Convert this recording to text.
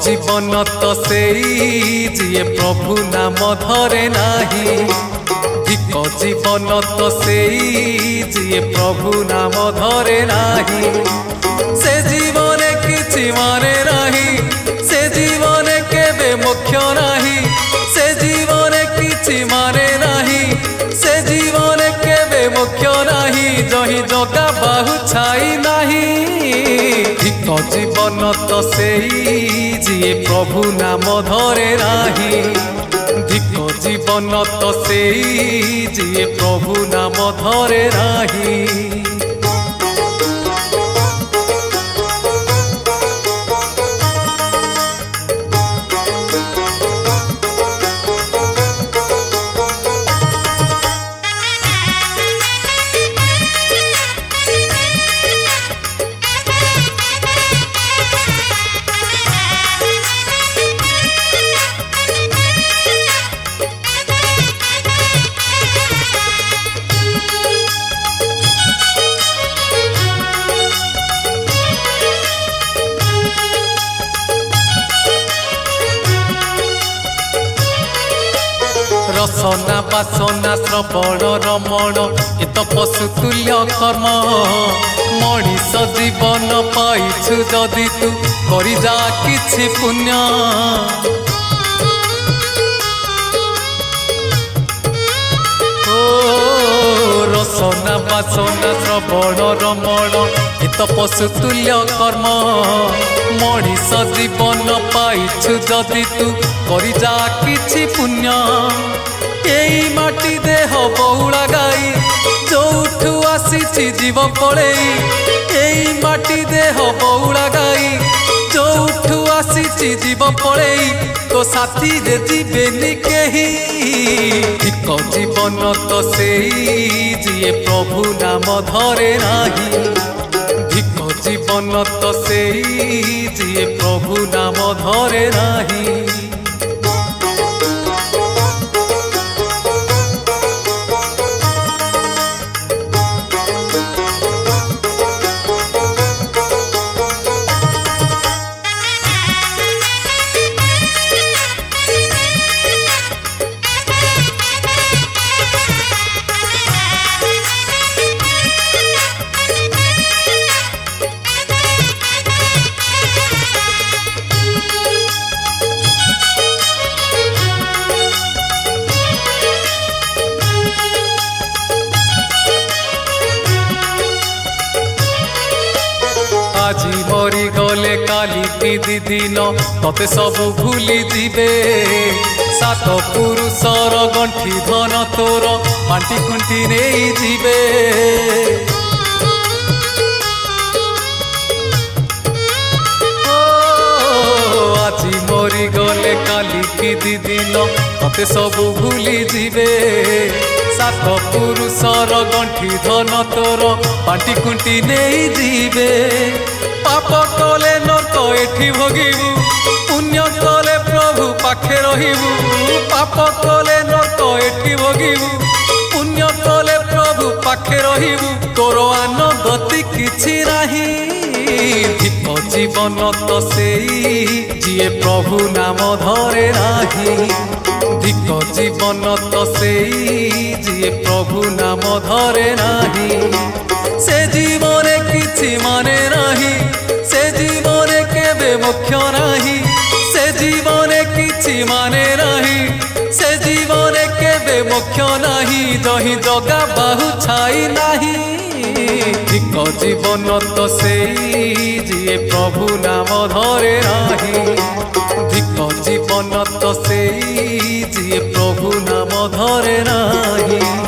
जीवन तो सेई जिए प्रभु नाम धरे नाही। धिक जीवन तो सेई जिए प्रभु नाम धरे नाही। से जीवन किछि माने नाही, से जीवन केबे मोक्ष नाही। से जीवन किछि माने नाही, से जीवन केबे मोक्ष नाही। जही जगा बाहु छाई नाही। धिक जीवन तो सेई जिए प्रभु नाम धरे नाही। धिक जीवन तो सेई जिए प्रभु नाम धरे नाही। रसना बासना श्रवण रमण एत पशुतुल्य कर्म। मनीष जीवन पाइछु जदि तू करि जा किछि पुण्य। रसना बासना श्रवण रमण एत पशुतुल्य कर्म। मनीष जीवन पाइछु जदि तू करि जा किछि पुण्य। एई माटी देह बहुड़ा गाई जोठू आसीछि जीव पड़ेई। एई माटी देह बहुड़ा गाई जोठू आसीछि जीव पड़ेई। तो साथी रे जीवेनी केही। धिक जीवन तो सेई जिए प्रभु नाम धरे नाही। धिक जीवन तो सेई जिए प्रभु नाम धरे नाही। আজি মরি গলে কালি কি দিদিন ততে সবু ভুলি দিবে। সাত পুরুষর গণ্ঠি ধন তোর বান্টি কুণ্টি নেই ଯିବେ। আজি মরি গলে কালি কি দিদিন ততে সবু ভুলি দিবে। সাত পুরুষর গণ্ঠি ধন তোর বান্টি কুণ্টি নেই ଯିବେ। पाप कले नरक एठी भोगिबू, पुण्य कले प्रभु पाखे रहिबू। पाप कले नरक एठी भोगिबू, पुण्य कले प्रभु पाखे रहिबू। तोर आन गति किछि नाही। धिक जीवन तो सेई जिए प्रभु नाम धरे नाही। धिक जीवन तो सेई जिए प्रभु नाम धरे नाही। से जीवन किछि माने नाही, से जीवन केबे मोक्ष नाही। से जीवन किछि माने नाही, से जीवन केबे मोक्ष नाही। जही जगा बाहु छाई नाही। धिक जीवन तो सेई जिए प्रभु नाम धरे नाही। धिक जीवन तो सेई जिए प्रभु नाम धरे नाही।